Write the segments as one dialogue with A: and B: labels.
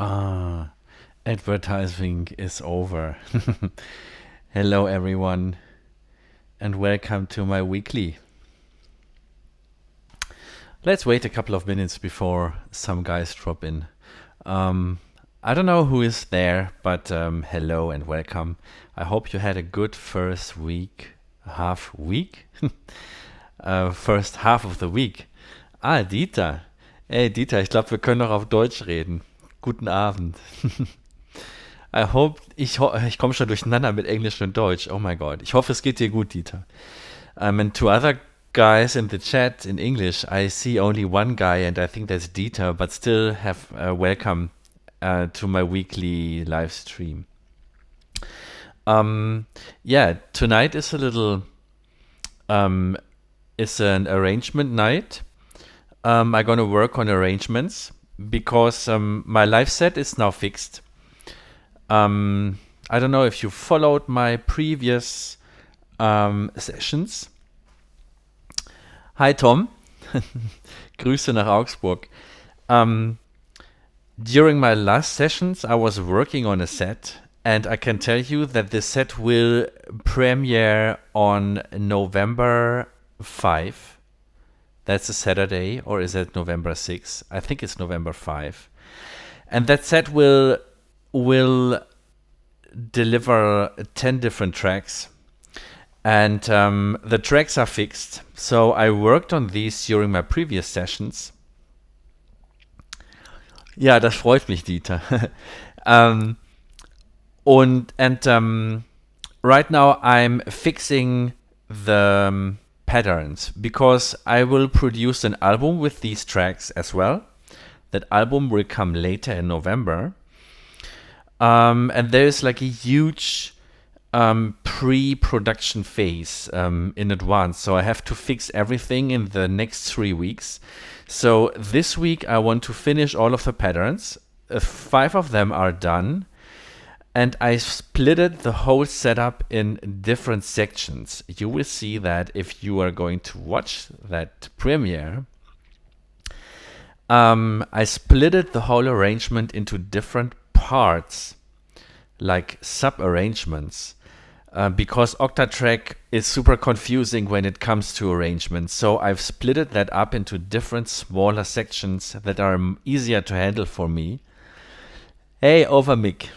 A: Ah, advertising is over. Hello, everyone, and welcome to my weekly. Let's wait a couple of minutes before some guys drop in. I don't know who is there, but hello and welcome. I hope you had a good first week. First half of the week. Ah, Dieter. Hey, Dieter, ich glaube, wir können noch auf Deutsch reden. Guten Abend. Ich komme schon durcheinander mit Englisch und Deutsch. Oh my God. Ich hoffe, es geht dir gut, Dieter. And to other guys in the chat in English, I see only one guy, and I think that's Dieter, but still have welcome to my weekly live stream. Yeah, tonight is a little, it's an arrangement night. I'm gonna work on arrangements because my live set is now fixed. I don't know if you followed my previous sessions. Hi Tom, Grüße nach Augsburg. During my last sessions, I was working on a set, and I can tell you that the set will premiere on November 5. That's a Saturday, or is it November 6? I think it's November 5. And that set will deliver 10 different tracks. And the tracks are fixed. So I worked on these during my previous sessions. Ja, das freut mich, Dieter. Right now I'm fixing the patterns because I will produce an album with these tracks as well. That album will come later in November. And there's like a huge pre-production phase in advance. So I have to fix everything in the next 3 weeks. So this week I want to finish all of the patterns. 5 of them are done. And I splitted the whole setup in different sections. You will see that if you are going to watch that premiere. I splitted the whole arrangement into different parts, like sub-arrangements, because Oktatrack is super confusing when it comes to arrangements. So I've splitted that up into different smaller sections that are easier to handle for me. Hey, Overmick.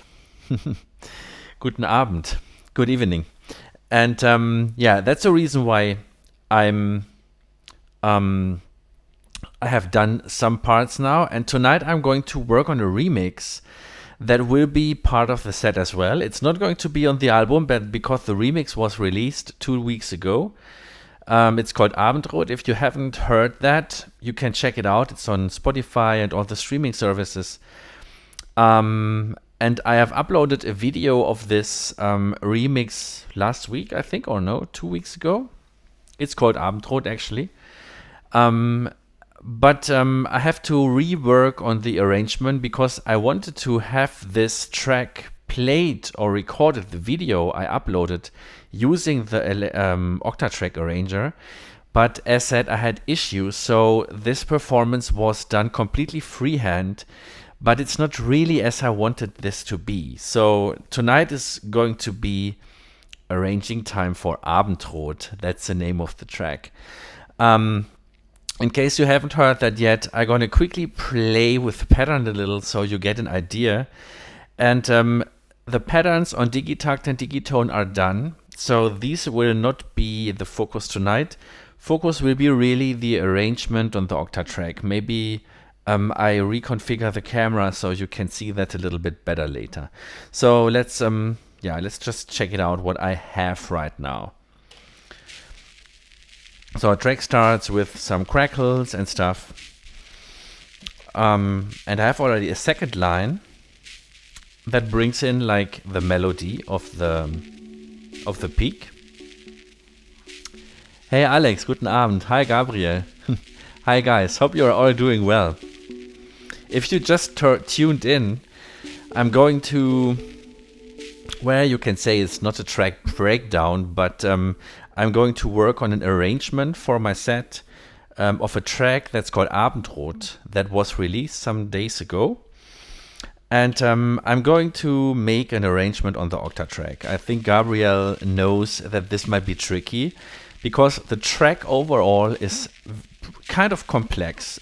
A: Guten Abend. Good evening. And yeah, that's the reason why I have done some parts now, and tonight I'm going to work on a remix that will be part of the set as well. It's not going to be on the album, but because the remix was released 2 weeks ago. It's called Abentrode. If you haven't heard that, you can check it out. It's on Spotify and all the streaming services. And I have uploaded a video of this remix last week, I think, or no, 2 weeks ago. It's called Abentrode, actually. But I have to rework on the arrangement because I wanted to have this track played or recorded, the video I uploaded, using the Oktatrack arranger. But as said, I had issues, so this performance was done completely freehand. But it's not really as I wanted this to be. So tonight is going to be arranging time for Abentrode. That's the name of the track. In case you haven't heard that yet, I'm going to quickly play with the pattern a little so you get an idea. And the patterns on Digitakt and Digitone are done. So these will not be the focus tonight. Focus will be really the arrangement on the Oktatrack. Maybe I reconfigure the camera so you can see that a little bit better later. So let's just check it out what I have right now. So our track starts with some crackles and stuff. And I have already a second line that brings in like the melody of the peak. Hey Alex, guten Abend. Hi Gabriel. Hi guys, hope you're all doing well. If you just tuned in, I'm going to, well, you can say it's not a track breakdown, but I'm going to work on an arrangement for my set of a track that's called Abentrode that was released some days ago. And I'm going to make an arrangement on the Oktatrack. I think Gabriel knows that this might be tricky because the track overall is kind of complex.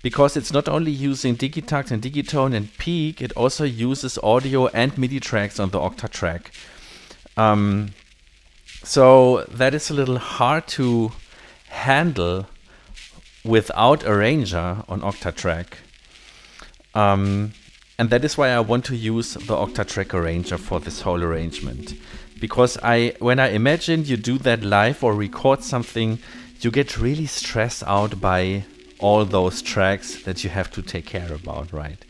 A: Because it's not only using Digitakt and Digitone and Peak, it also uses audio and MIDI tracks on the Oktatrack. So that is a little hard to handle without Arranger on Oktatrack. And that is why I want to use the Oktatrack Arranger for this whole arrangement. Because when I imagine you do that live or record something, you get really stressed out by all those tracks that you have to take care about, right?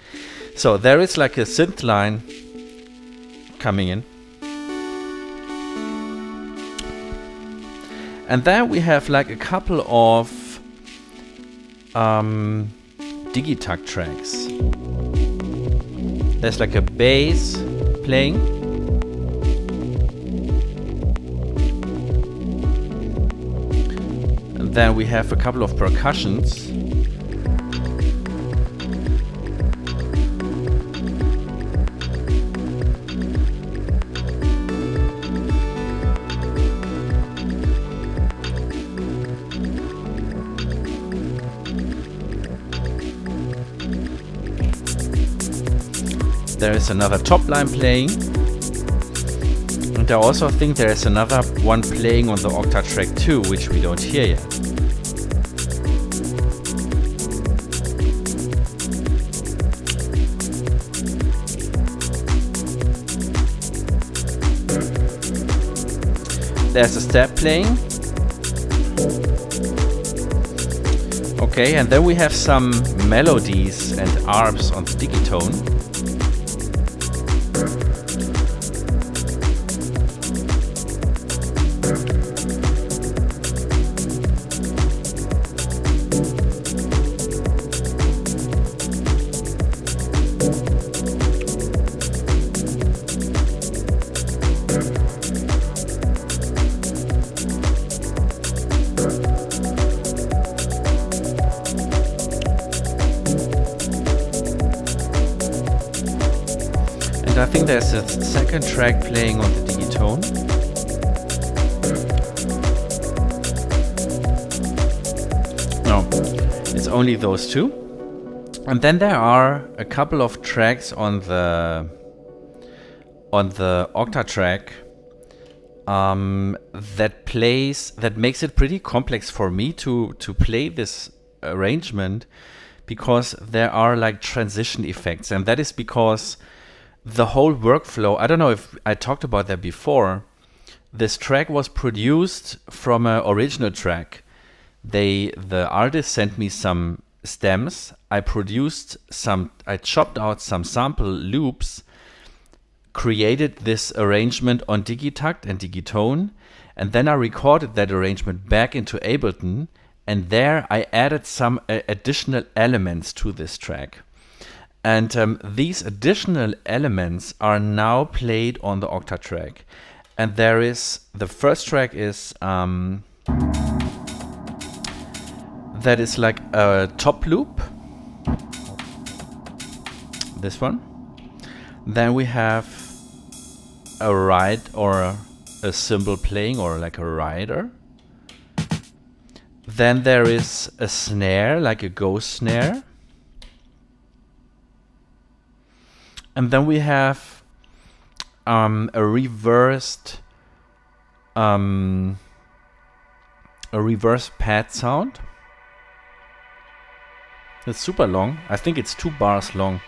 A: So there is like a synth line coming in. And then we have like a couple of Digitakt tracks. There's like a bass playing. And then we have a couple of percussions. There is another top line playing. And I also think there is another one playing on the Oktatrack too, which we don't hear yet. There's a step playing. Okay, and then we have some melodies and arps on the Digitone. I think there's a second track playing on the Digitone. No, it's only those two. And then there are a couple of tracks on the Oktatrack that makes it pretty complex for me to play this arrangement, because there are like transition effects, and that is because the whole workflow, I don't know if I talked about that before. This track was produced from an original track. The artist sent me some stems. I chopped out some sample loops, created this arrangement on Digitakt and Digitone, and then I recorded that arrangement back into Ableton, and there I added some additional elements to this track. And these additional elements are now played on the Oktatrack. And the first track is, that is like a top loop. This one. Then we have a ride or a cymbal playing, or like a rider. Then there is a snare, like a ghost snare. And then we have a reversed pad sound. It's super long. I think it's 2 bars long.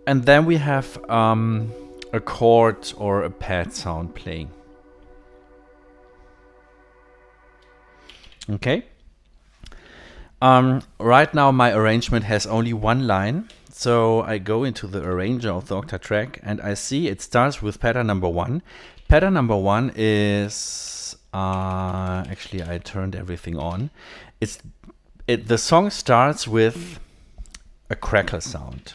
A: And then we have a chord or a pad sound playing. Okay. Right now my arrangement has only one line, so I go into the arranger of the Oktatrack and I see it starts with pattern number 1. Pattern number 1 is actually I turned everything on. The song starts with a crackle sound,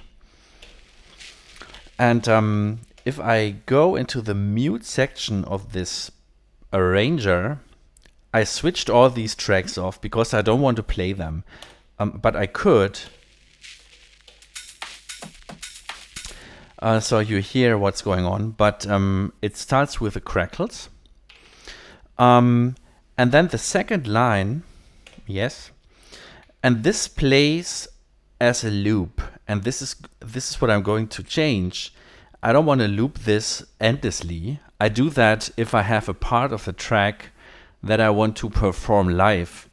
A: and if I go into the mute section of this arranger, I switched all these tracks off because I don't want to play them. but I could. So you hear what's going on, but it starts with the crackles. And then the second line, yes, and this plays as a loop, and this is what I'm going to change. I don't want to loop this endlessly. I do that if I have a part of the track that I want to perform live.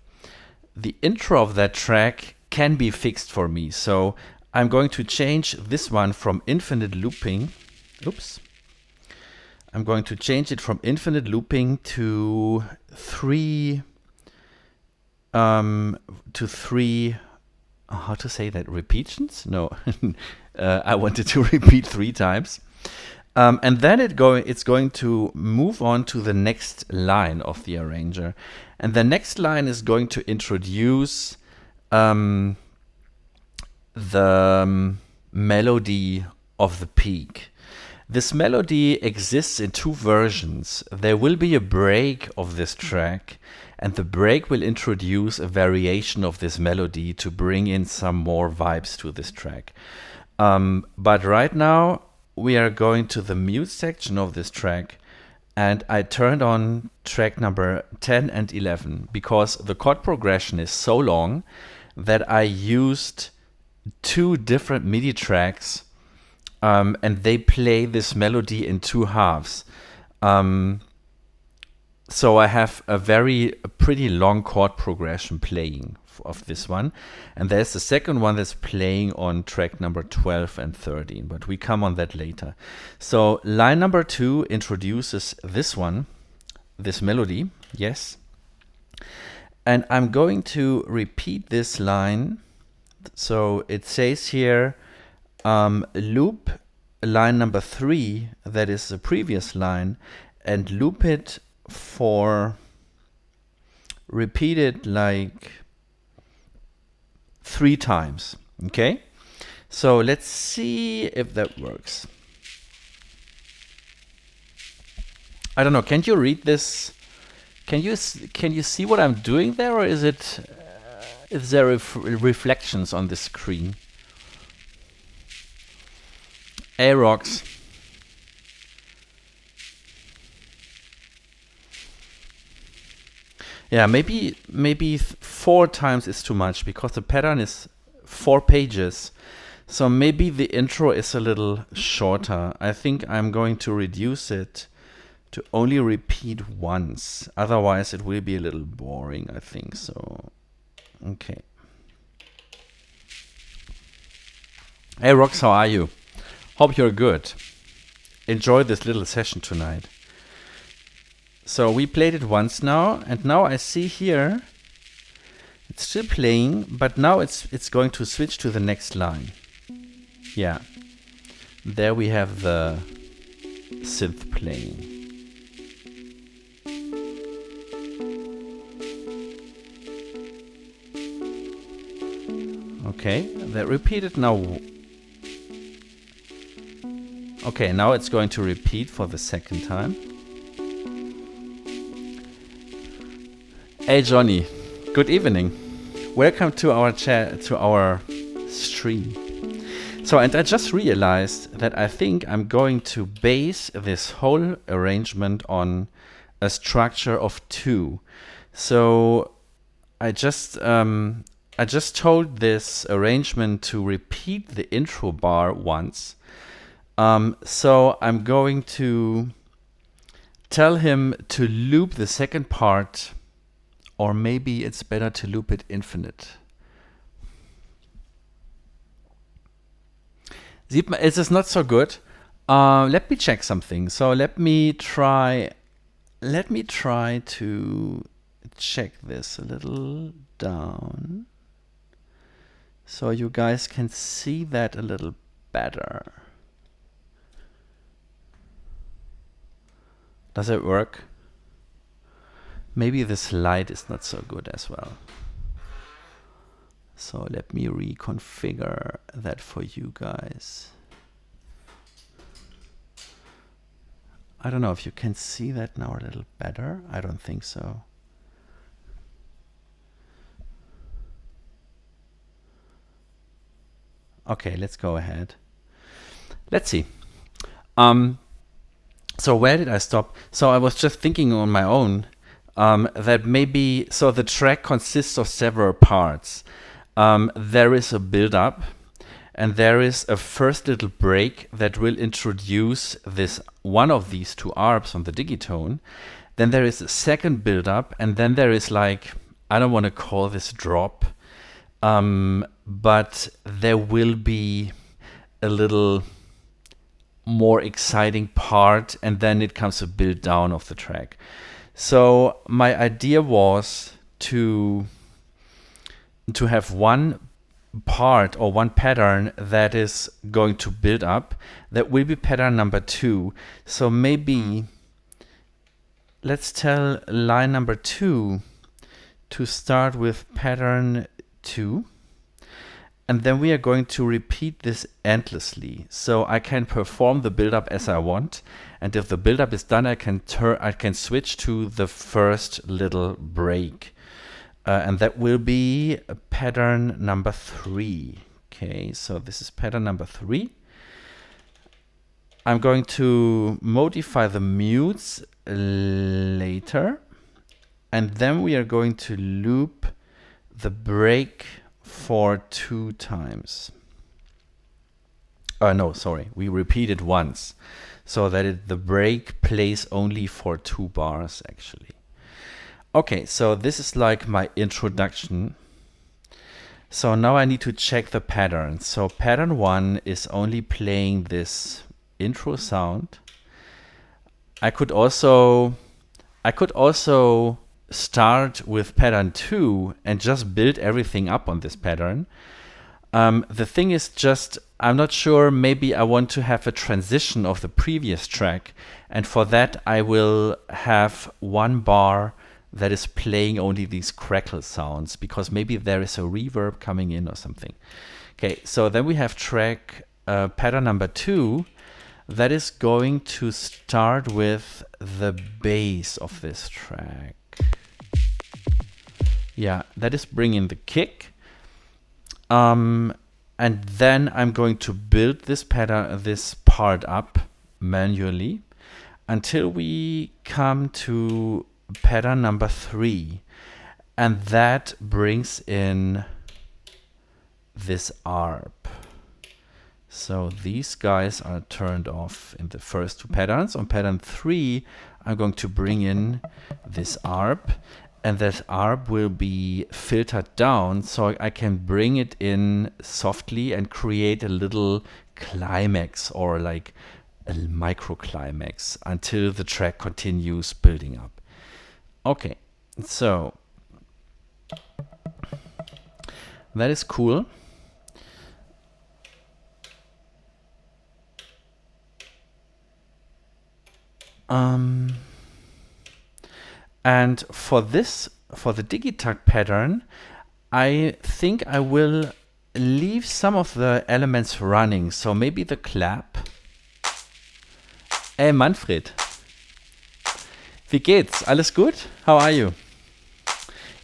A: The intro of that track can be fixed for me, so I'm going to change this one from infinite looping. Oops. I'm going to change it from infinite looping to three, how to say that, repeations? No, I wanted to repeat 3 times. And then it's going to move on to the next line of the arranger. And the next line is going to introduce the melody of the peak. This melody exists in 2 versions. There will be a break of this track, and the break will introduce a variation of this melody to bring in some more vibes to this track. But right now, we are going to the mute section of this track, and I turned on track number 10 and 11 because the chord progression is so long that I used 2 different MIDI tracks, and they play this melody in 2 halves. So I have a pretty long chord progression playing of this one. And there's the second one that's playing on track number 12 and 13, but we come on that later. So line number 2 introduces this one, this melody, yes. And I'm going to repeat this line. So it says here, loop line number 3, that is the previous line, and loop it for, repeat it like 3 times. Okay, so let's see if that works. I don't know, can you read this? Can you see what I'm doing there, or is there reflections on the screen? Rocks. Yeah, maybe 4 times is too much because the pattern is 4 pages. So maybe the intro is a little shorter. I think I'm going to reduce it to only repeat once. Otherwise it will be a little boring, I think. So, okay. Hey Rox, how are you? Hope you're good. Enjoy this little session tonight. So we played it once now, and now I see here it's still playing, but now it's going to switch to the next line. Yeah, there we have the synth playing. Okay, that repeated now. Okay, now it's going to repeat for the second time. Hey Johnny, good evening. Welcome to our chat, to our stream. So, and I just realized that I think I'm going to base this whole arrangement on a structure of 2. So I just told this arrangement to repeat the intro bar once. So I'm going to tell him to loop the second part, or maybe it's better to loop it infinite. Sieht man, es ist not so good. Let me check something. So let me try to check this a little down so you guys can see that a little better. Does it work? Maybe this light is not so good as well. So let me reconfigure that for you guys. I don't know if you can see that now a little better. I don't think so. Okay, let's go ahead. Let's see. So where did I stop? So I was just thinking on my own that maybe, so the track consists of several parts. There is a build-up, and there is a first little break that will introduce this one of these two arps on the Digitone. Then there is a second build-up, and then there is like, I don't want to call this drop, but there will be a little more exciting part, and then it comes a build down of the track. So my idea was to have one part or one pattern that is going to build up. That will be pattern number 2. So maybe let's tell line number 2 to start with pattern 2. And then we are going to repeat this endlessly. So I can perform the build-up as I want. And if the build-up is done, I can switch to the first little break. And that will be pattern number 3. Okay, so this is pattern number 3. I'm going to modify the mutes later. And then we are going to loop the break for 2 times. No, sorry, we repeat it once, so that the break plays only for 2 bars actually. Okay, so this is like my introduction. So now I need to check the pattern. So pattern 1 is only playing this intro sound. I could also start with pattern 2 and just build everything up on this pattern. The thing is just, I'm not sure, maybe I want to have a transition of the previous track, and for that I will have 1 bar that is playing only these crackle sounds, because maybe there is a reverb coming in or something. Okay, so then we have track pattern number 2 that is going to start with the bass of this track. Yeah, that is bringing the kick. And then I'm going to build this part up manually until we come to pattern number 3. And that brings in this ARP. So these guys are turned off in the first 2 patterns. On pattern 3, I'm going to bring in this ARP. And that ARP will be filtered down, so I can bring it in softly and create a little climax, or like a micro climax, until the track continues building up. Okay, so that is cool. And for the Digitakt pattern, I think I will leave some of the elements running. So maybe the clap. Hey Manfred. Wie geht's? Alles gut? How are you?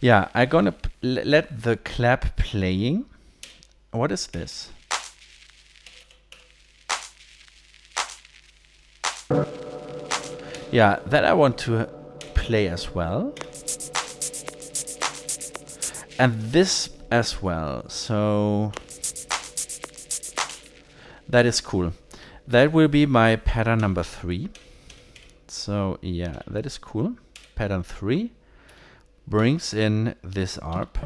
A: Yeah, I'm gonna let the clap playing. What is this? Yeah, that I want to play as well. And this as well. So that is cool. That will be my pattern number 3. So yeah, that is cool. Pattern 3 brings in this ARP.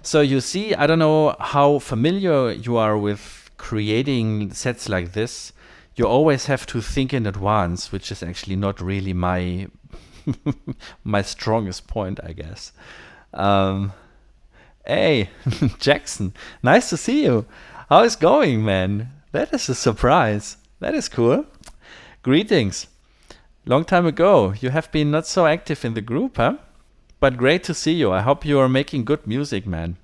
A: So you see, I don't know how familiar you are with creating sets like this. You always have to think in advance, which is actually not really my my strongest point, I guess. Hey, Jackson, nice to see you. How is it going, man? That is a surprise. That is cool. Greetings. Long time ago. You have been not so active in the group, huh? But great to see you. I hope you are making good music, man.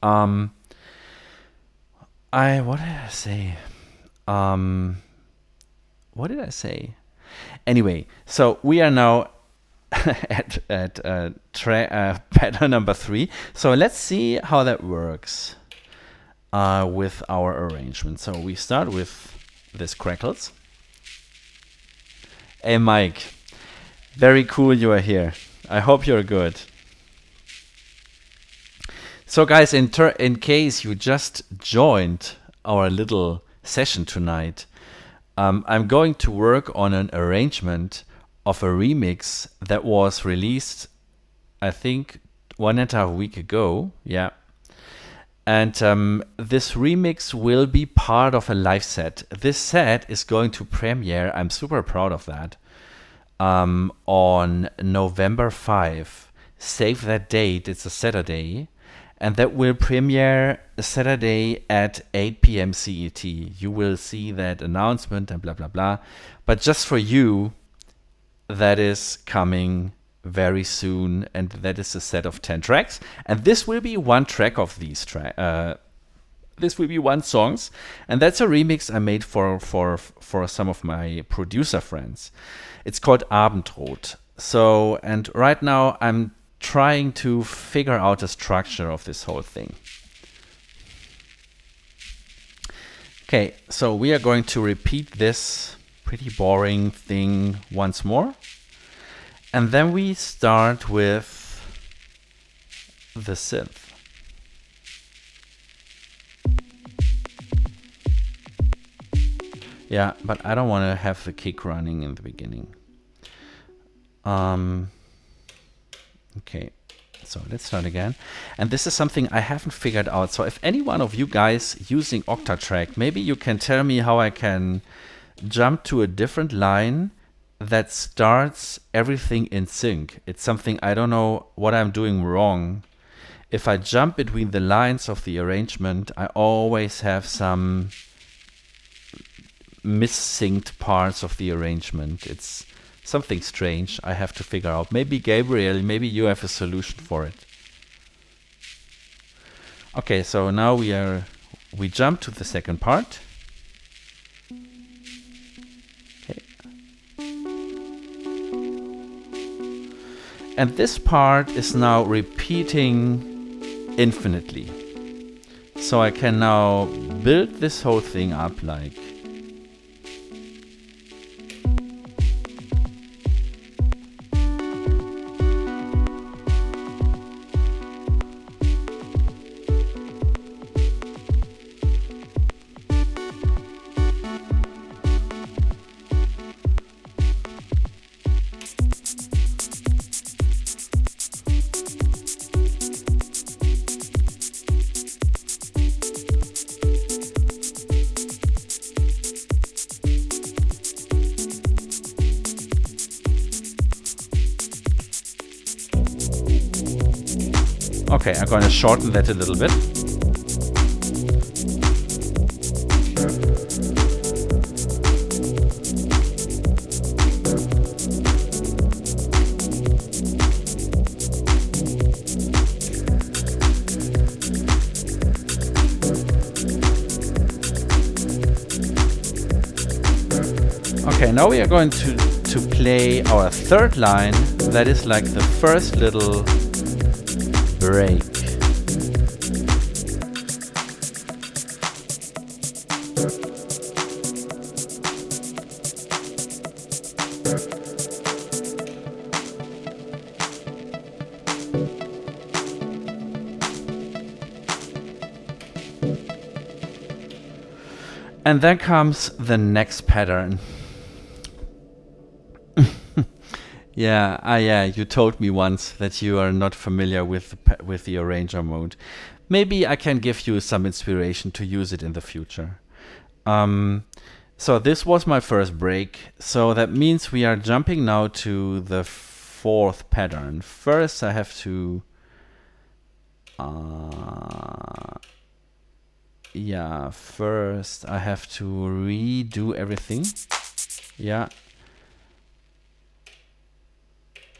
A: What did I say? What did I say? Anyway, so we are now at pattern number 3. So let's see how that works. with our arrangement. So we start with this crackles. Hey Mike, very cool you are here. I hope you're good. So guys, in case you just joined our little session tonight, I'm going to work on an arrangement of a remix that was released, I think, 1.5 weeks ago. Yeah. And this remix will be part of a live set. This set is going to premiere, I'm super proud of that, on November 5. Save that date, it's a Saturday. And that will premiere Saturday at 8 p.m. CET. You will see that announcement and blah, blah, blah. But just for you, that is coming very soon. And that is a set of 10 tracks. And this will be one track of these tracks. This will be one songs. And that's a remix I made for some of my producer friends. It's called Abentrode. So, and right now I'm trying to figure out the structure of this whole thing. Okay, so we are going to repeat this pretty boring thing once more. And then we start with the synth. Yeah, but I don't want to have the kick running in the beginning. Okay, so let's start again. And this is something I haven't figured out. So if any one of you guys using Oktatrack, maybe you can tell me how I can jump to a different line that starts everything in sync. It's something I don't know what I'm doing wrong. If I jump between the lines of the arrangement, I always have some missynced parts of the arrangement. It's something strange I have to figure out. Maybe Gabriel, maybe you have a solution for it. Okay, so now we jump to the second part. Okay. And this part is now repeating infinitely. So I can now build this whole thing up like okay, I'm going to shorten that a little bit. Okay, now we are going to play our third line. That is like the first little break. And then comes the next pattern. Yeah, you told me once that you are not familiar with the arranger mode. Maybe I can give you some inspiration to use it in the future. So this was my first break. So that means we are jumping now to the fourth pattern. First I have to first I have to redo everything. Yeah.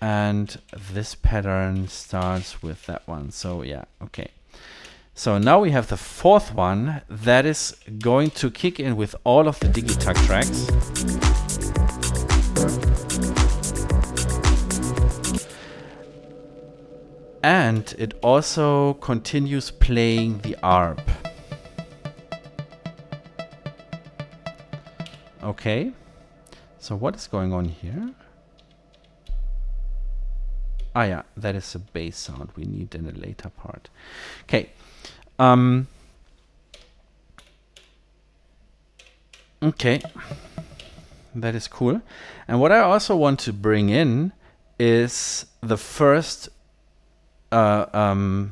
A: And this pattern starts with that one. So yeah, okay. So now we have the fourth one that is going to kick in with all of the Digitakt tracks. And it also continues playing the ARP. Okay. So what is going on here? Ah, yeah, that is a bass sound we need in a later part. Okay. Okay. That is cool. And what I also want to bring in is the first, that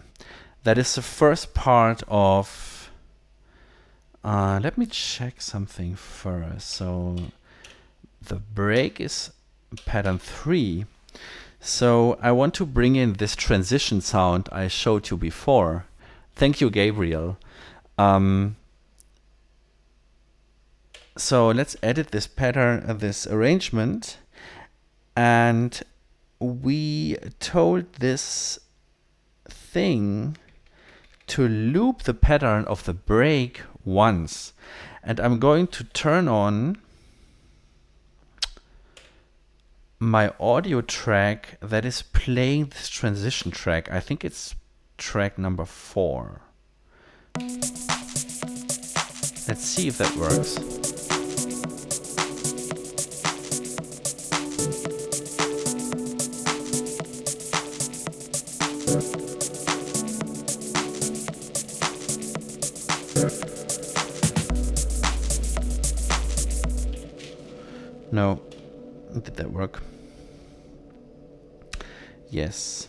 A: is the first part of, let me check something first. So the break is pattern 3. So I want to bring in this transition sound I showed you before. Thank you, Gabriel. So let's edit this pattern, this arrangement. And we told this thing to loop the pattern of the break once. And I'm going to turn on my audio track that is playing this transition track. I think it's track number 4. Let's see if that works. No. Did that work? Yes.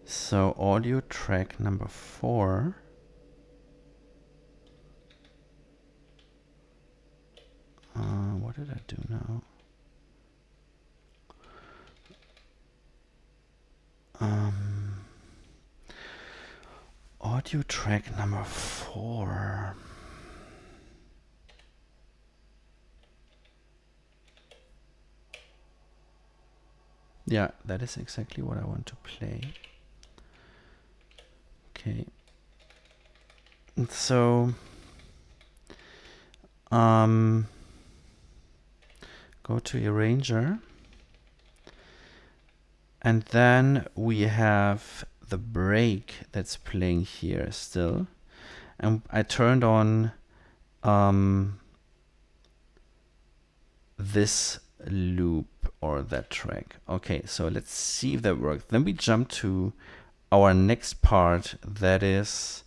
A: So audio track number 4. What did I do now? Audio track number 4. Yeah, that is exactly what I want to play. Okay. So, go to Arranger. And then we have the break that's playing here still. And I turned on this loop or that track. Okay, so let's see if that works. Then we jump to our next part, that is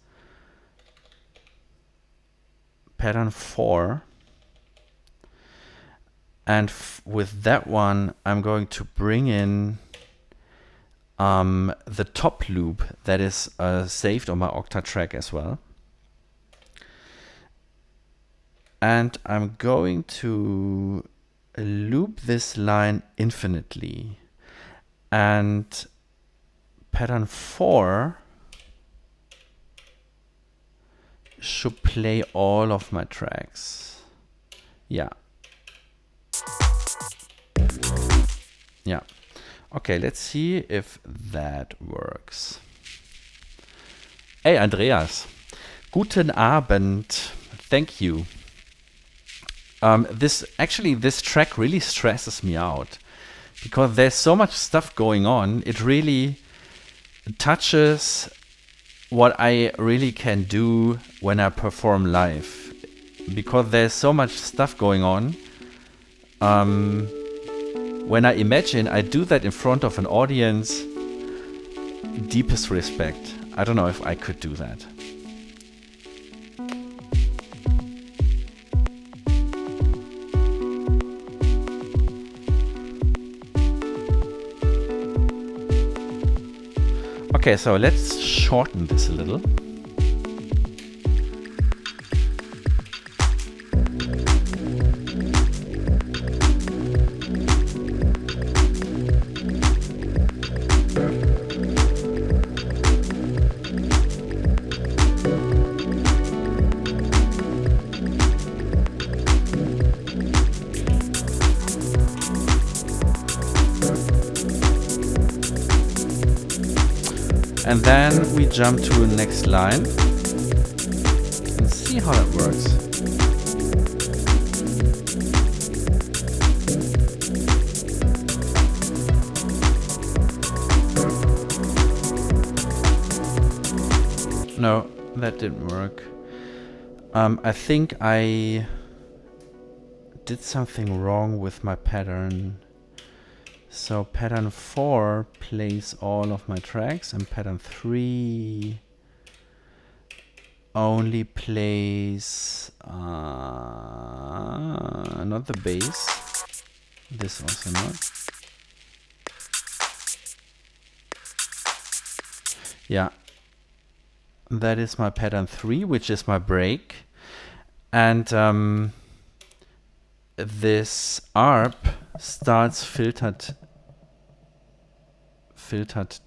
A: pattern 4. And with that one, I'm going to bring in the top loop that is saved on my Oktatrack as well. And I'm going to loop this line infinitely. And pattern 4 should play all of my tracks. Yeah. Yeah. Okay, let's see if that works. Hey, Andreas. Guten Abend. Thank you. This track really stresses me out because there's so much stuff going on. It really touches what I really can do when I perform live, because there's so much stuff going on. When I imagine I do that in front of an audience, deepest respect. I don't know if I could do that. Okay, so let's shorten this a little. And then we jump to the next line and see how that works. No, that didn't work. I think I did something wrong with my pattern. So pattern 4 plays all of my tracks, and pattern 3 only plays not the bass. This also not. Yeah. That is my pattern 3, which is my break. And this ARP starts filtered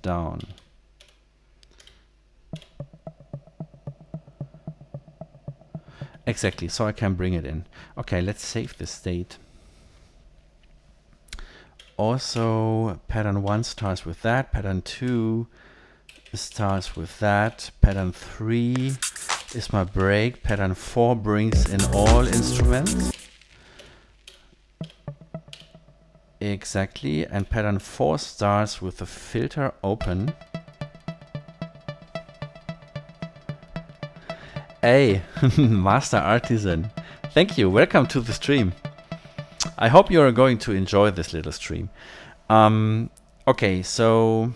A: down. Exactly, so I can bring it in. Okay, let's save this state. Also, pattern 1 starts with that, pattern 2 starts with that, pattern 3 is my break, pattern 4 brings in all instruments. Exactly, and pattern 4 starts with the filter open. Hey, Master Artisan, thank you, welcome to the stream. I hope you are going to enjoy this little stream. Okay, so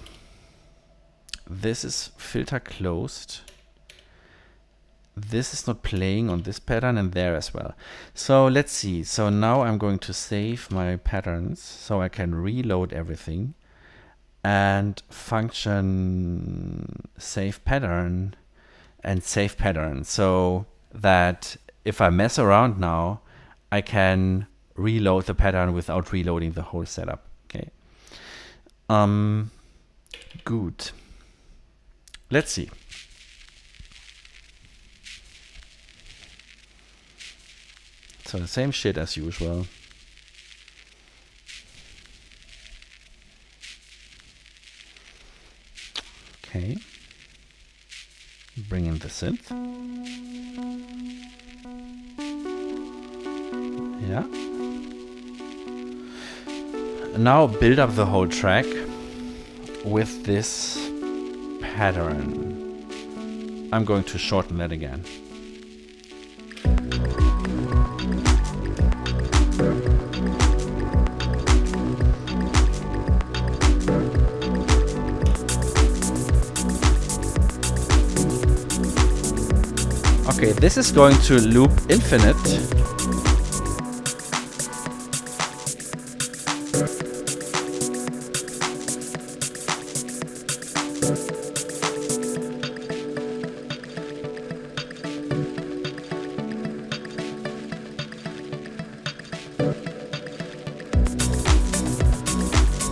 A: this is filter closed. This is not playing on this pattern and there as well. So let's see. So now I'm going to save my patterns so I can reload everything and function save pattern and save pattern, so that if I mess around now, I can reload the pattern without reloading the whole setup. Okay. Good. Let's see. So the same shit as usual. Okay. Bring in the synth. Yeah. Now build up the whole track with this pattern. I'm going to shorten that again. Okay, this is going to loop infinite.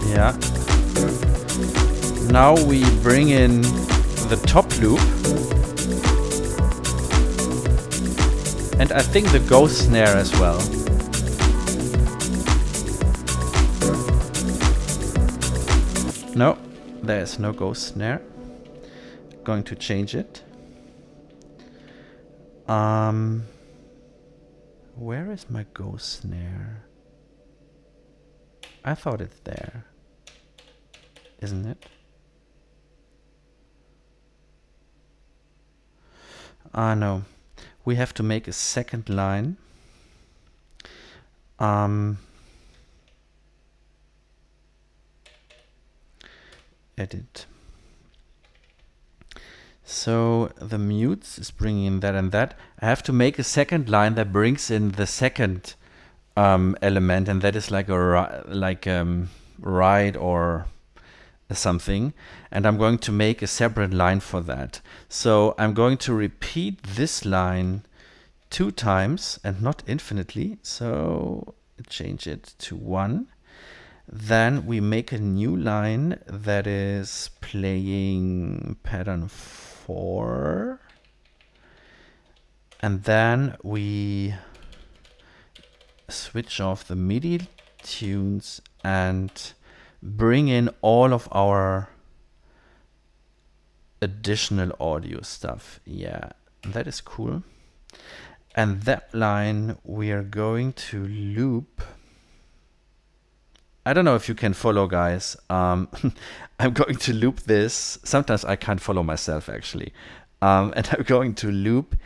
A: Yeah. Now we bring in the top loop. And I think the ghost snare as well. No, there's no ghost snare. Going to change it. Where is my ghost snare? I thought it's there. Isn't it? No. We have to make a second line. Edit. So the mutes is bringing in that and that. I have to make a second line that brings in the second element, and that is like a ride or something. And I'm going to make a separate line for that. So I'm going to repeat this line 2 times and not infinitely. So change it to 1. Then we make a new line that is playing pattern 4. And then we switch off the MIDI tunes and bring in all of our additional audio stuff. Yeah, that is cool. And that line we are going to loop. I don't know if you can follow, guys. I'm going to loop this. Sometimes I can't follow myself, actually. And I'm going to loop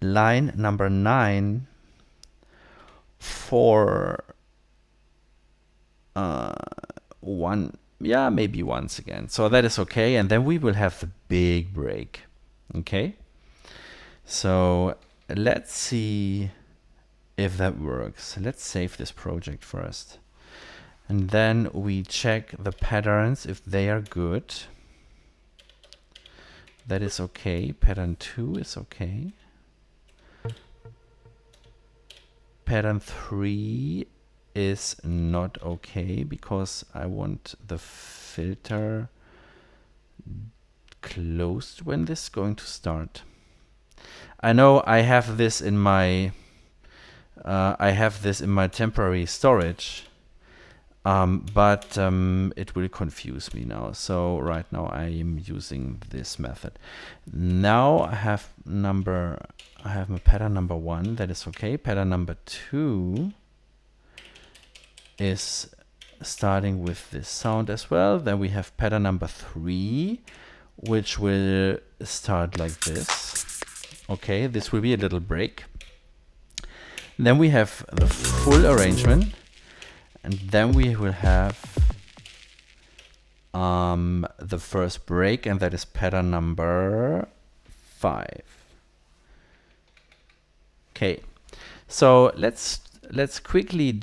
A: line number 9 for one, yeah, maybe once again. So that is okay. And then we will have the big break. Okay. So let's see if that works. Let's save this project first. And then we check the patterns if they are good. That is okay. Pattern 2 is okay. Pattern 3 is not okay because I want the filter closed when this is going to start. I know I have this in my temporary storage, but it will confuse me now. So right now I am using this method. Now I have my pattern number 1. That is okay. Pattern number 2 is starting with this sound as well. Then we have pattern number 3, which will start like this. Okay, this will be a little break. Then we have the full arrangement, and then we will have the first break, and that is pattern number 5. Okay, so let's quickly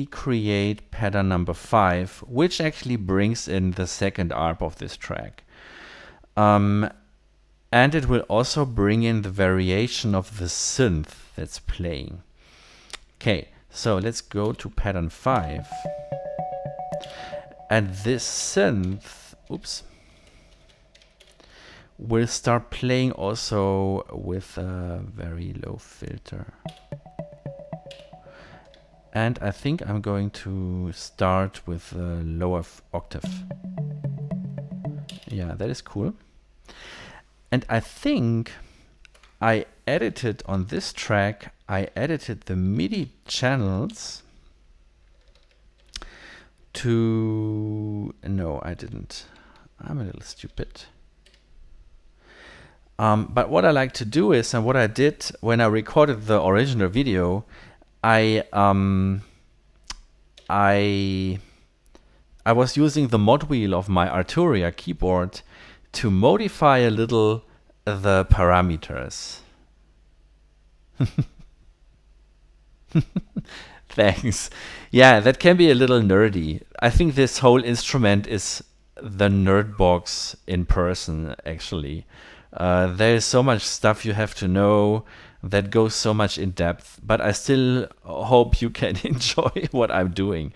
A: create pattern number 5, which actually brings in the second ARP of this track. And it will also bring in the variation of the synth that's playing. Okay, so let's go to pattern 5. And this synth, will start playing also with a very low filter. And I think I'm going to start with a lower octave. Yeah, that is cool. And I think I edited on this track, I edited the MIDI channels to... No, I didn't. I'm a little stupid. But what I like to do is, and what I did when I recorded the original video, I was using the mod wheel of my Arturia keyboard to modify a little the parameters. Thanks. Yeah, that can be a little nerdy. I think this whole instrument is the nerd box in person, actually. There is so much stuff you have to know that goes so much in depth, but I still hope you can enjoy what I'm doing.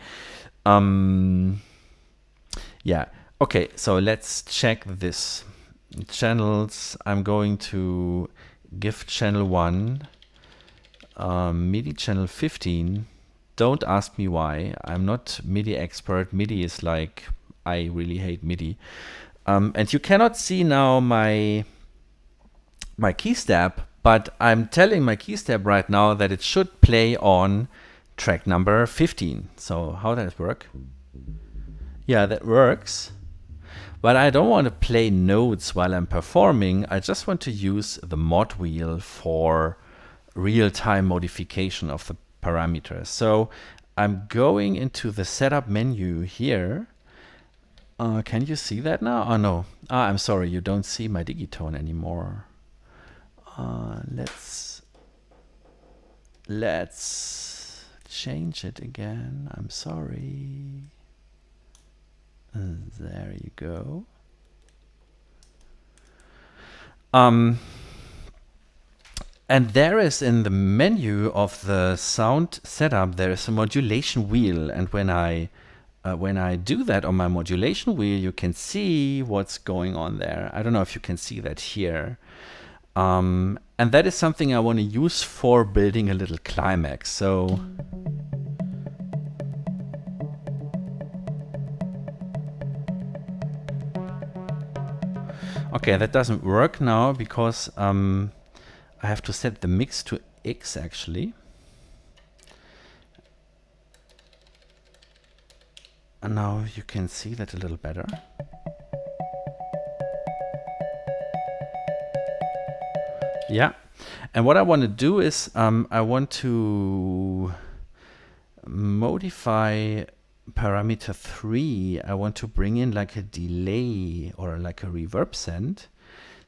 A: Yeah. Okay, so let's check this. Channels, I'm going to give channel 1 MIDI channel 15. Don't ask me why. I'm not MIDI expert. MIDI is like, I really hate MIDI. And you cannot see now my key step, but I'm telling my key step right now that it should play on track number 15. So how does it work? Yeah, that works. But I don't want to play notes while I'm performing. I just want to use the mod wheel for real-time modification of the parameters. So I'm going into the setup menu here. Can you see that now? Oh no. I'm sorry, you don't see my Digitone anymore. Let's change it again. I'm sorry. There you go. And there is in the menu of the sound setup, there is a modulation wheel. And when I do that on my modulation wheel, you can see what's going on there. I don't know if you can see that here. And that is something I want to use for building a little climax. So okay, that doesn't work now because I have to set the mix to X actually. And now you can see that a little better. Yeah, And what I want to do is I want to modify parameter 3. I want to bring in like a delay or like a reverb send.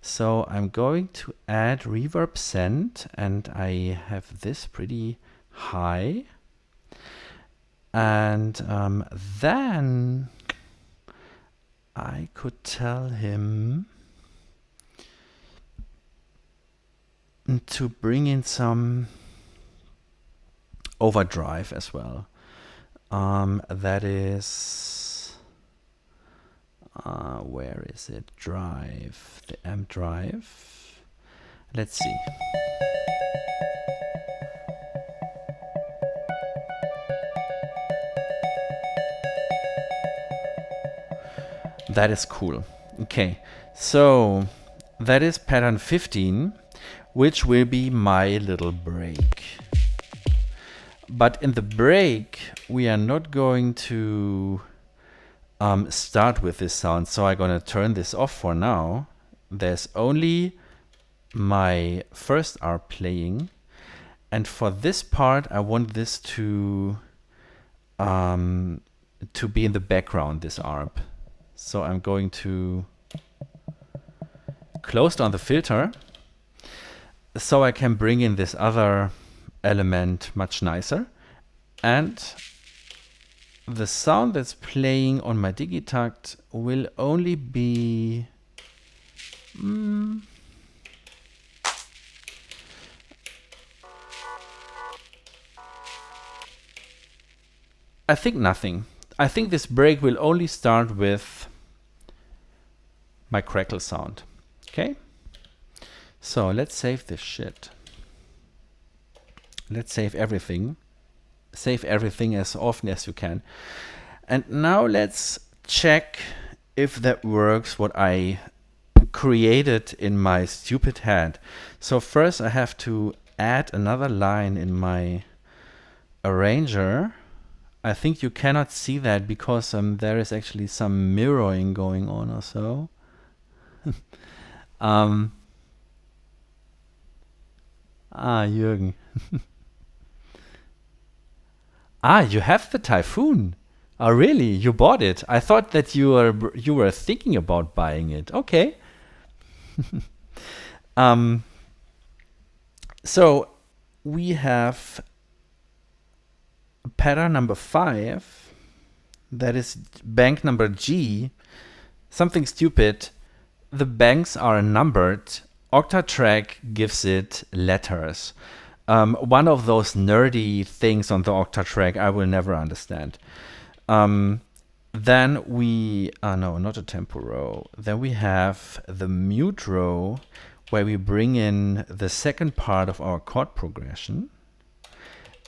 A: So I'm going to add reverb send, and I have this pretty high. And then I could tell him to bring in some overdrive as well. That is, where is it? Drive, the amp drive. Let's see. That is cool. Okay, so that is pattern 15, which will be my little break. But in the break, we are not going to start with this sound, so I'm going to turn this off for now. There's only my first arp playing, and for this part, I want this to be in the background, this arp. So I'm going to close down the filter so I can bring in this other element much nicer. And the sound that's playing on my Digitakt will only be I think nothing. I think this break will only start with my crackle sound. Okay? So let's save this shit. Let's save everything. Save everything as often as you can. And now let's check if that works, what I created in my stupid head. So first I have to add another line in my arranger. I think you cannot see that because there is actually some mirroring going on or so. Jürgen. You have the Typhoon. Oh, really? You bought it? I thought that you were thinking about buying it. Okay. So we have pattern number 5. That is bank number G. Something stupid. The banks are numbered. Oktatrack gives it letters. One of those nerdy things on the Oktatrack I will never understand. Then we, no, not a tempo row. Then we have the mute row where we bring in the second part of our chord progression.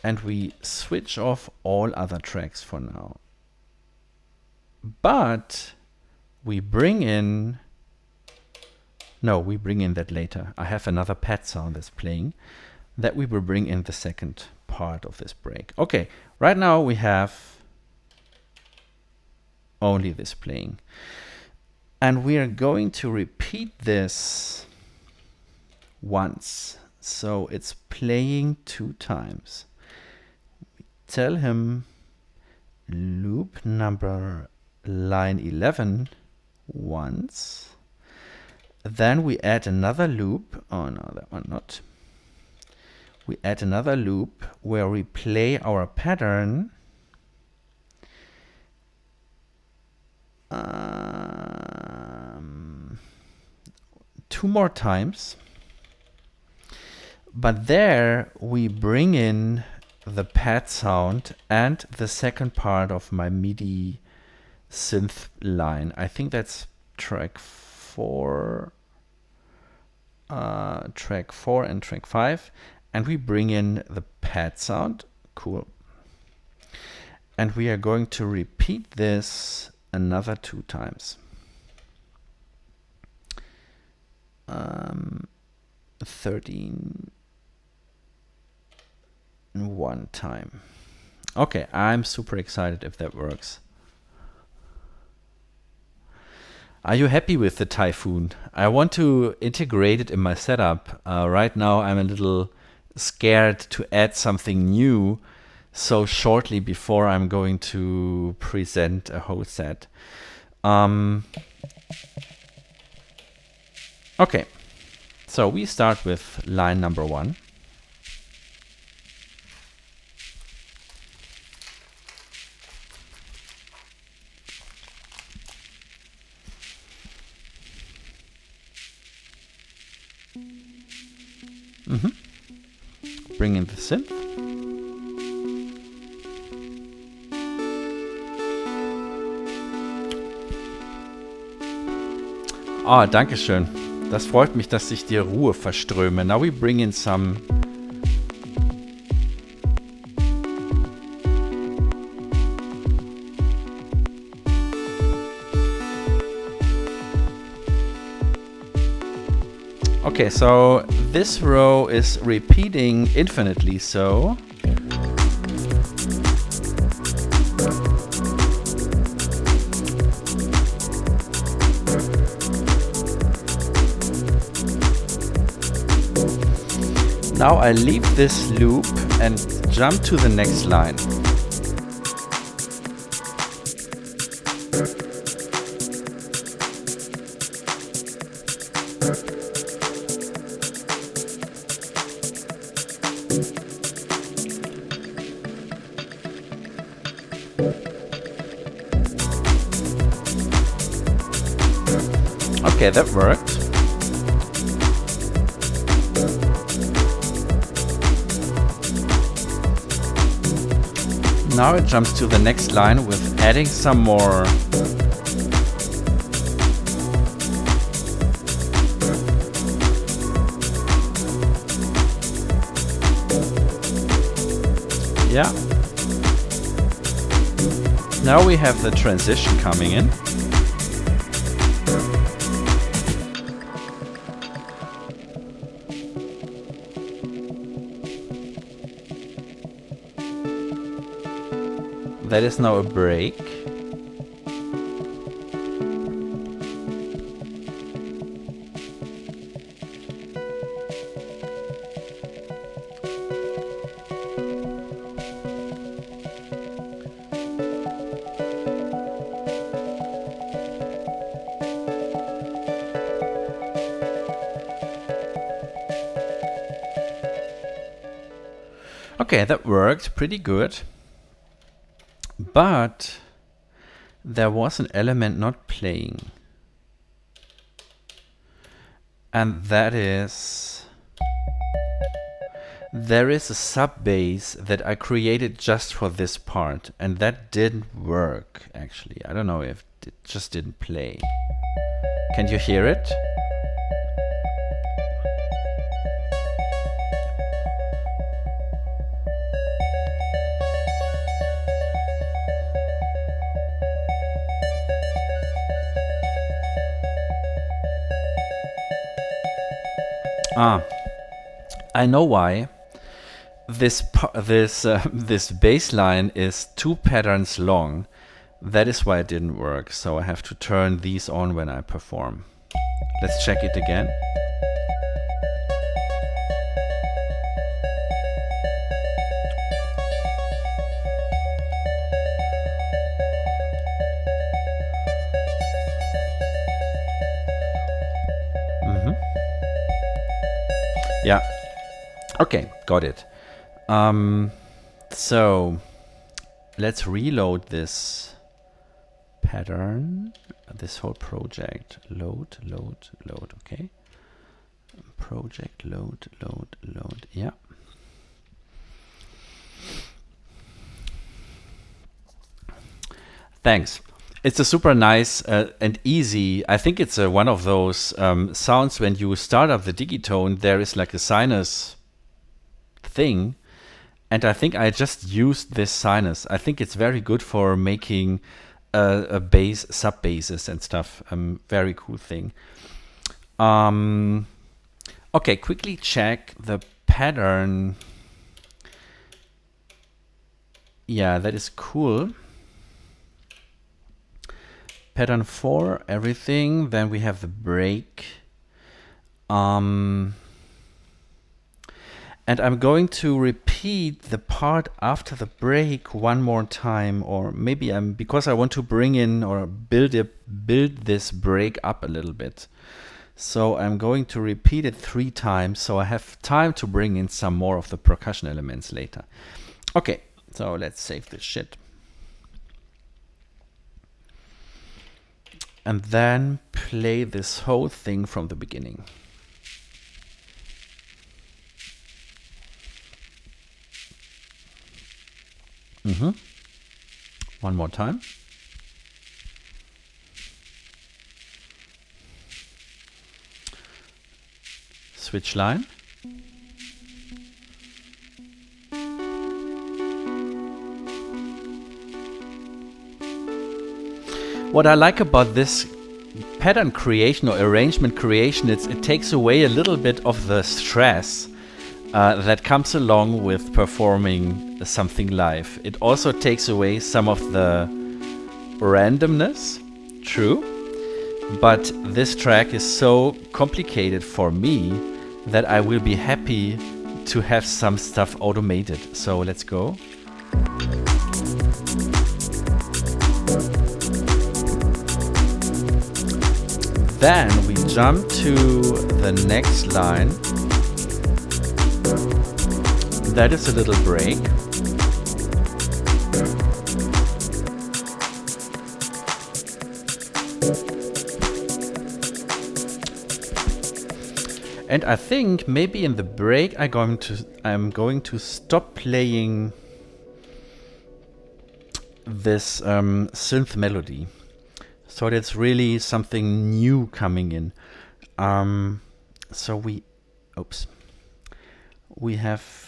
A: And we switch off all other tracks for now. But we bring in, no, we bring in that later. I have another pad sound that's playing that we will bring in the second part of this break. Okay, right now we have only this playing. And we are going to repeat this once. So it's playing 2 times. We tell him loop number line 11 once. Then we add another loop. Oh no, that one not. We add another loop where we play our pattern 2 more times. But there we bring in the pad sound and the second part of my MIDI synth line. I think that's track 4 and track 5. And we bring in the pad sound. Cool. And we are going to repeat this another 2 times. 13 1 time. Okay, I'm super excited if that works. Are you happy with the Typhoon? I want to integrate it in my setup. Right now I'm a little scared to add something new so shortly before I'm going to present a whole set. Okay, so we start with line number 1. Bring in the synth. Ah, danke schön. Das freut mich, dass ich dir Ruhe verströme. Now we bring in some... Okay, so this row is repeating infinitely, so... Now I leave this loop and jump to the next line. Okay, that worked. Now it jumps to the next line with adding some more yeah. Now we have the transition coming in. That is now a break. Okay, that worked pretty good. But there was an element not playing. And that is... there is a sub bass that I created just for this part. And that didn't work, actually. I don't know if it just didn't play. Can you hear it? Ah, I know why. This bass line is 2 patterns long. That is why it didn't work. So I have to turn these on when I perform. Let's check it again. Yeah. Okay, got it. So let's reload this pattern, this whole project. Load. Okay. Project load. Yeah. Thanks. It's a super nice and easy. I think it's one of those sounds when you start up the Digitone, there is like a sinus thing. And I think I just used this sinus. I think it's very good for making a bass, sub basses and stuff. Very cool thing. Okay, quickly check the pattern. Yeah, that is cool. pattern 4, everything. Then we have the break. And I'm going to repeat the part after the break one more time, or maybe because I want to bring in or build this break up a little bit. So I'm going to repeat it 3 times, so I have time to bring in some more of the percussion elements later. Okay, so let's save this shit. And then play this whole thing from the beginning. One more time. Switch line. What I like about this pattern creation or arrangement creation, it takes away a little bit of the stress that comes along with performing something live. It also takes away some of the randomness, true, but this track is so complicated for me that I will be happy to have some stuff automated. So let's go. Then we jump to the next line. That is a little break. And I think maybe in the break I'm going to stop playing this synth melody. So that's really something new coming in. So we have.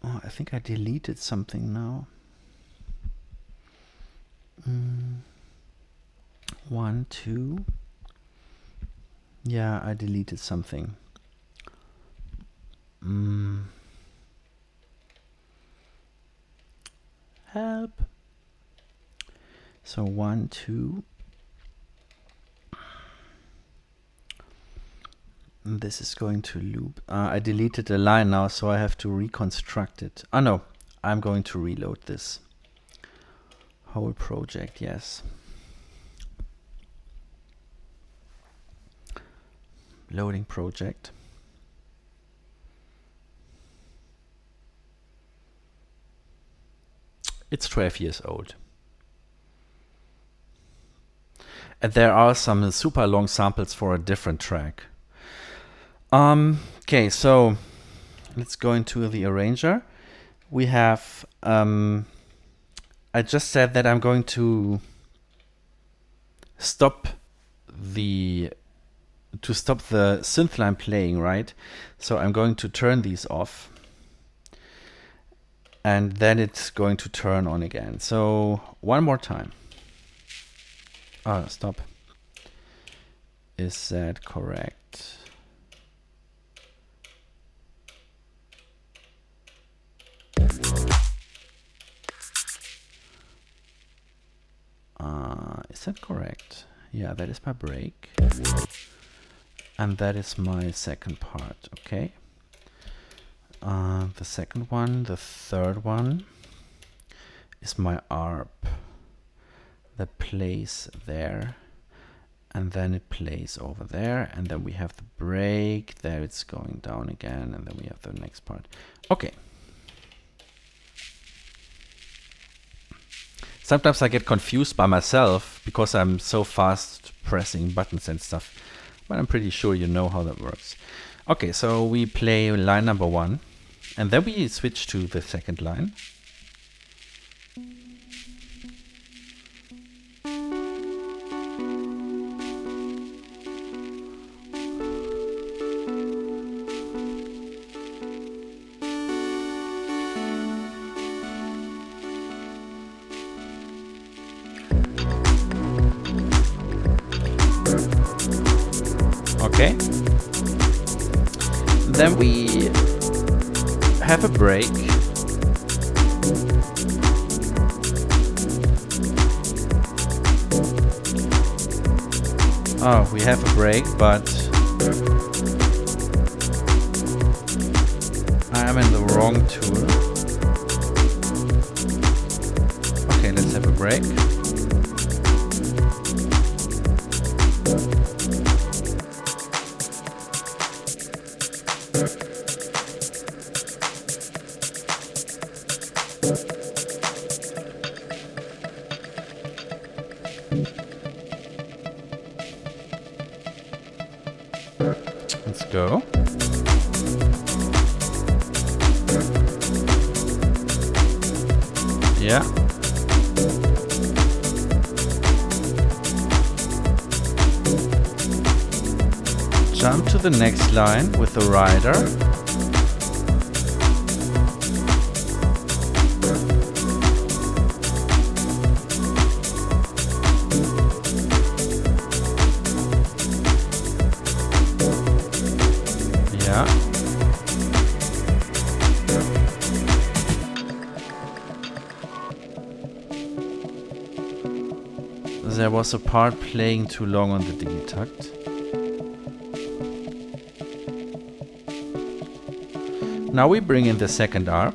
A: Oh, I think I deleted something now. 1, 2. Yeah, I deleted something. Help. So 1, 2. This is going to loop. I deleted a line now, so I have to reconstruct it. Oh no, I'm going to reload this whole project, yes. Loading project. It's 12 years old. And there are some super long samples for a different track. Okay, so let's go into the arranger. We have, I just said that I'm going to stop the synth line playing, right? So I'm going to turn these off. And then it's going to turn on again. So one more time. Stop. Is that correct? Is that correct? Yeah, that is my break. And that is my second part, okay? The second one, the third one is my ARP that plays there, and then it plays over there, and then we have the break, there it's going down again, and then we have the next part. Okay. Sometimes I get confused by myself because I'm so fast pressing buttons and stuff, but I'm pretty sure you know how that works. Okay, so we play line number 1, and then we switch to the second line. Okay. Then we have a break. Oh, we have a break, but I am in the wrong tool. Okay, let's have a break. Let's go. Yeah. Jump to the next line with the rider. Yeah. There was a part playing too long on the Digitakt. Now we bring in the second ARP.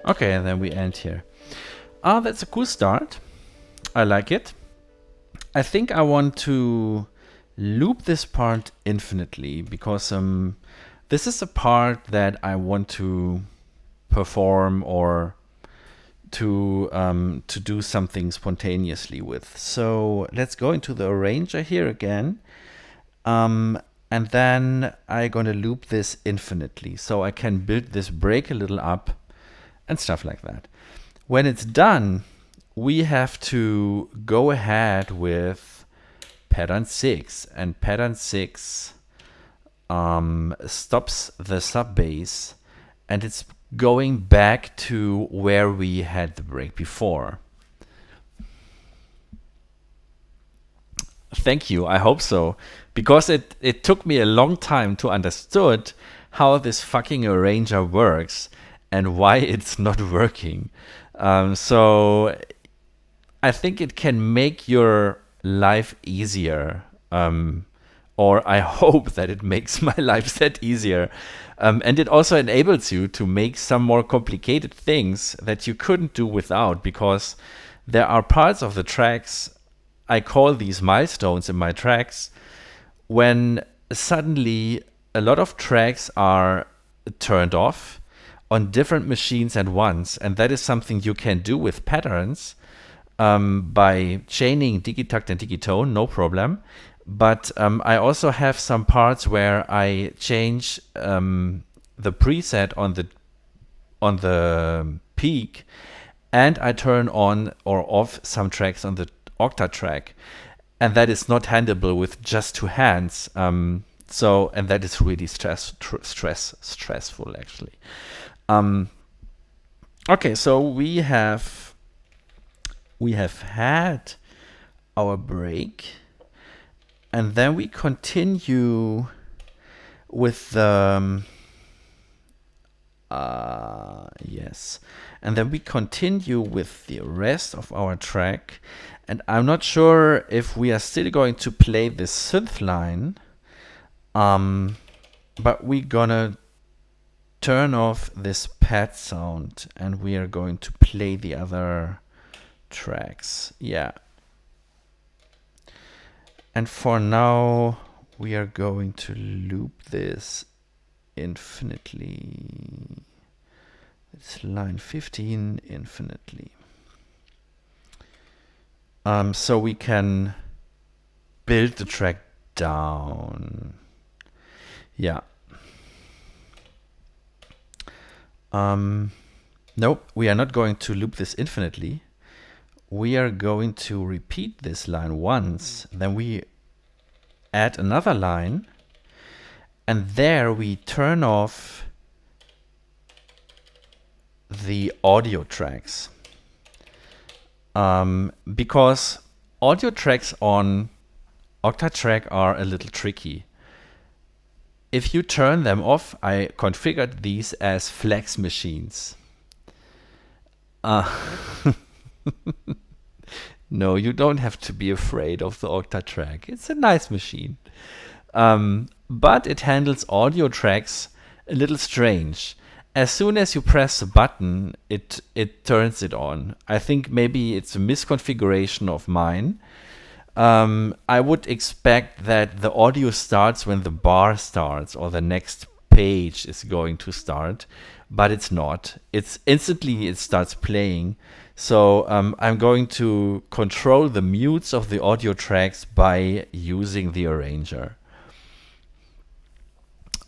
A: Okay, and then we end here. Ah, that's a cool start. I like it. I think I want to loop this part infinitely because this is a part that I want to perform or to do something spontaneously with. So let's go into the arranger here again. And then I'm going to loop this infinitely. So I can build this break a little up and stuff like that. When it's done, we have to go ahead with pattern 6. And pattern 6 stops the sub bass and it's going back to where we had the break before. Thank you, I hope so. Because it took me a long time to understood how this fucking arranger works and why it's not working. So I think it can make your life easier. Or I hope that it makes my life set easier. And it also enables you to make some more complicated things that you couldn't do without, because there are parts of the tracks, I call these milestones in my tracks, when suddenly a lot of tracks are turned off on different machines at once. And that is something you can do with patterns by chaining Digitakt and Digitone, no problem. But I also have some parts where I change the preset on the peak, and I turn on or off some tracks on the Oktatrack, and that is not handleable with just two hands. And that is really stressful actually. Okay, so we have had our break, and then we continue with the yes, and then we continue with the rest of our track. And I'm not sure if we are still going to play this synth line, but we're gonna turn off this pad sound and we are going to play the other tracks. Yeah. And for now, we are going to loop this infinitely. It's line 15 infinitely. So we can build the track down. Yeah. Nope, we are not going to loop this infinitely. We are going to repeat this line once, then we add another line, and there we turn off the audio tracks. Because audio tracks on Oktatrack are a little tricky. If you turn them off, I configured these as flex machines. No, you don't have to be afraid of the Oktatrack. It's a nice machine. But it handles audio tracks a little strange. As soon as you press the button, it turns it on. I think maybe it's a misconfiguration of mine. I would expect that the audio starts when the bar starts or the next page is going to start, but it's not. It's instantly it starts playing. So I'm going to control the mutes of the audio tracks by using the arranger.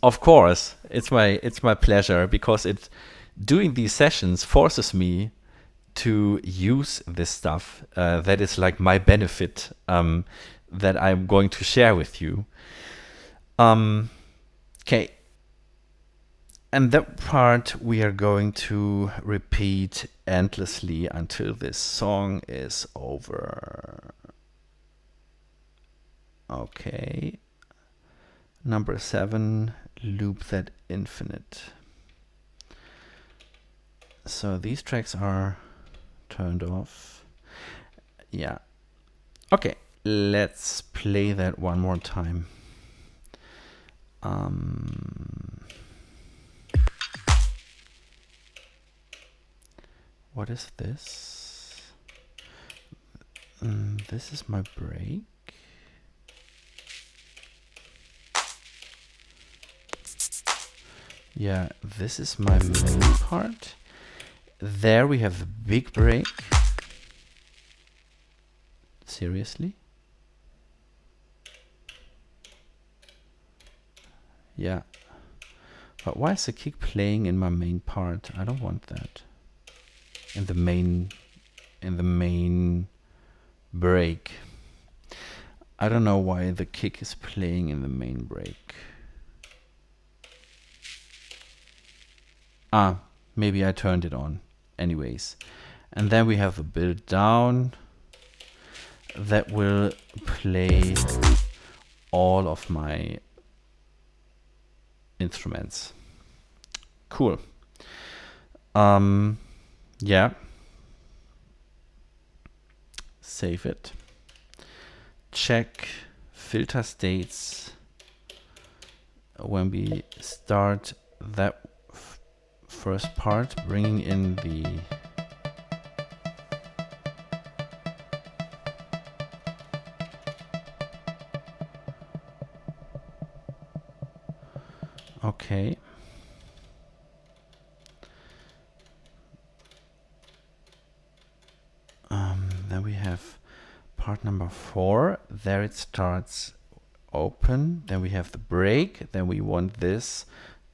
A: Of course, it's my pleasure, because doing these sessions forces me to use this stuff. That is like my benefit that I'm going to share with you. Okay. And that part we are going to repeat endlessly until this song is over. Okay. Number 7, loop that infinite. So these tracks are turned off. Yeah. Okay, let's play that one more time. What is this? This is my break. Yeah, this is my main part. There we have the big break. Seriously? Yeah. But why is the kick playing in my main part? I don't want that. In the main break. I don't know why the kick is playing in the main break. Maybe I turned it on. Anyways. And then we have the build down that will play all of my instruments. Cool. Yeah. Save it. Check filter states when we start that first part, bringing in the okay. Then we have part number 4. There it starts open. Then we have the break. Then we want this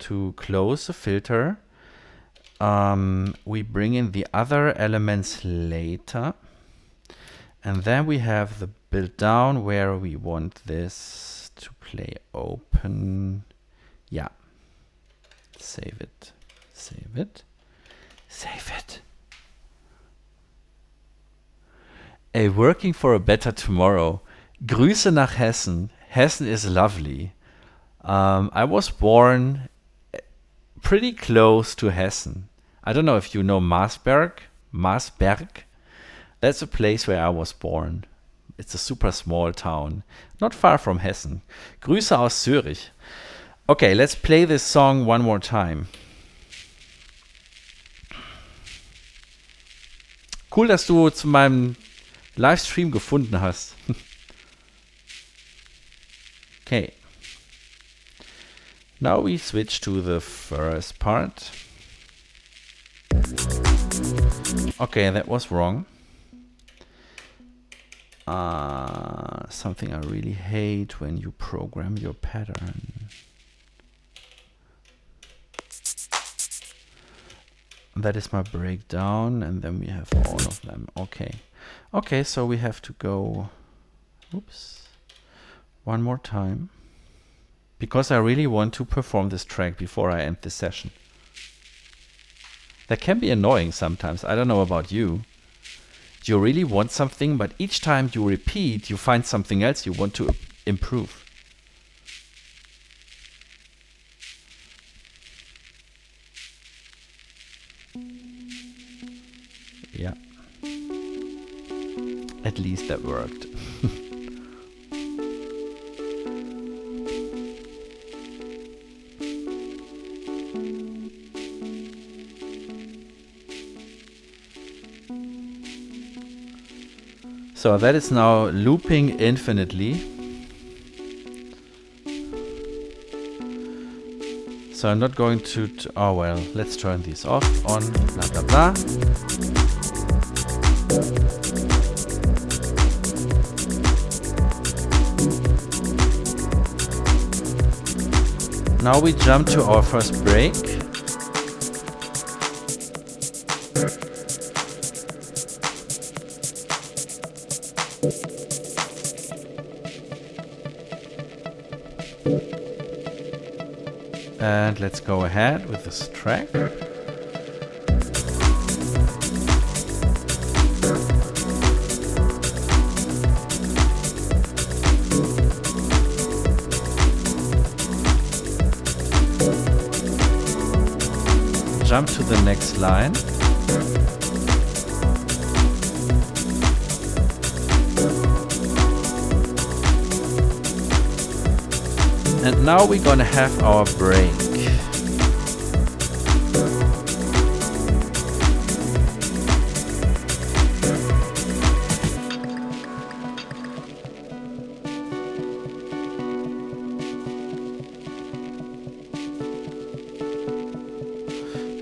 A: to close the filter. We bring in the other elements later. And then we have the build down where we want this to play open. Yeah. Save it. Save it. Save it. Ey, working for a better tomorrow. Grüße nach Hessen. Hessen is lovely. I was born pretty close to Hessen. I don't know if you know Marsberg. Marsberg. That's a place where I was born. It's a super small town. Not far from Hessen. Grüße aus Zürich. Okay, let's play this song one more time. Cool, dass du zu meinem Livestream gefunden hast. Okay. Now we switch to the first part. Okay, that was wrong. Something I really hate when you program your pattern. that is my breakdown, and then we have all of them. Okay. Okay, so we have to go, oops, one more time, because I really want to perform this track before I end the session. That can be annoying sometimes. I don't know about you. You really want something, but each time you repeat, you find something else you want to improve. Yeah. At least that worked. So that is now looping infinitely. So I'm not going to, oh well, let's turn these off, on, blah blah blah. Now we jump to our first break. And let's go ahead with this track. Jump to the next line. And now we're gonna have our break.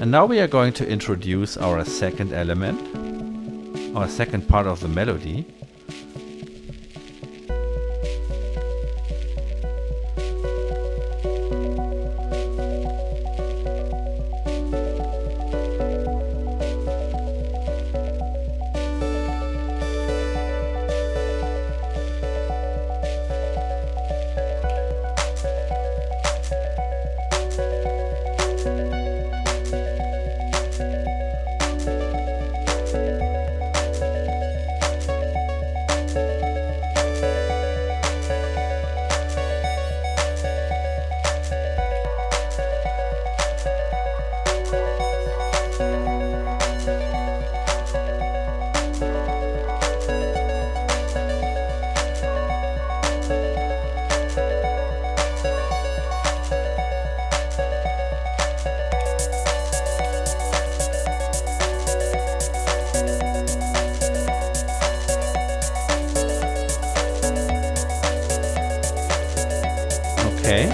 A: And now we are going to introduce our second element, our second part of the melody. Okay.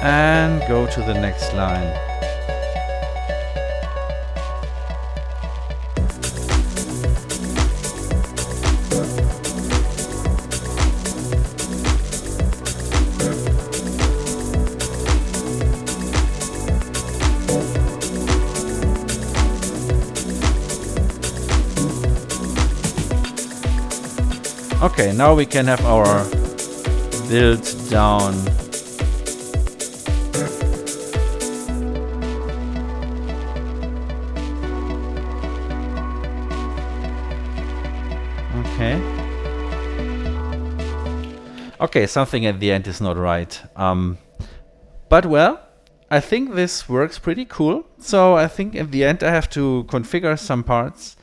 A: And go to the next line. Okay, now we can have our build down. Okay. Okay, something at the end is not right. But well, I think this works pretty cool. So I think in the end I have to configure some parts.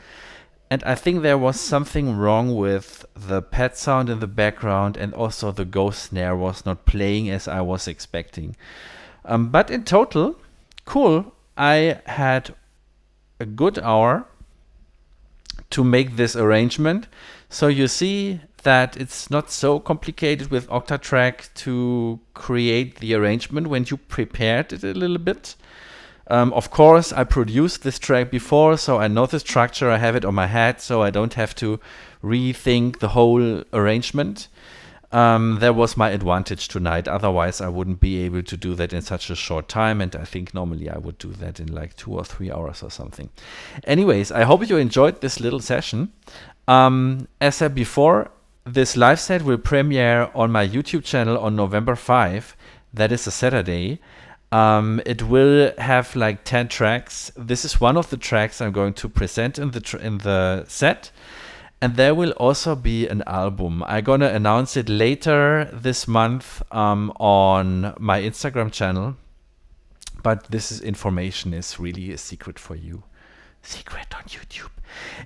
A: And I think there was something wrong with the pad sound in the background, and also the ghost snare was not playing as I was expecting. But in total, cool. I had a good hour to make this arrangement. So you see that it's not so complicated with Oktatrack to create the arrangement when you prepared it a little bit. Of course, I produced this track before, so I know the structure, I have it on my head, so I don't have to rethink the whole arrangement. That was my advantage tonight. Otherwise, I wouldn't be able to do that in such a short time. And I think normally I would do that in like 2 or 3 hours or something. Anyways, I hope you enjoyed this little session. As said before, this live set will premiere on my YouTube channel on November 5. That is a Saturday. It will have like 10 tracks. This is one of the tracks I'm going to present in the set. And there will also be an album. I'm gonna announce it later this month on my Instagram channel. But this information is really a secret for you. Secret on YouTube.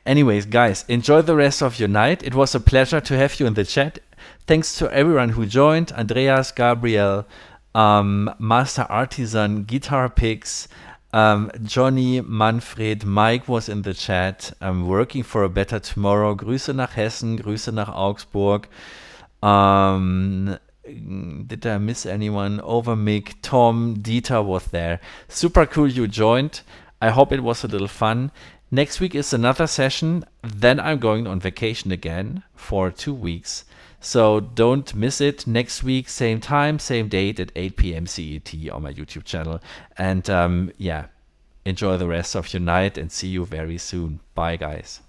A: Anyways, guys, enjoy the rest of your night. It was a pleasure to have you in the chat. Thanks to everyone who joined. Andreas, Gabriel, Master Artisan, Guitar Picks, Johnny, Manfred, Mike was in the chat. I'm working for a better tomorrow. Grüße nach Hessen, Grüße nach Augsburg. Did I miss anyone? Overmick, Tom, Dieter was there. Super cool you joined. I hope it was a little fun. Next week is another session. Then I'm going on vacation again for 2 weeks. So don't miss it. Next week, same time, same date at 8 p.m. CET on my YouTube channel. And yeah, enjoy the rest of your night and see you very soon. Bye, guys.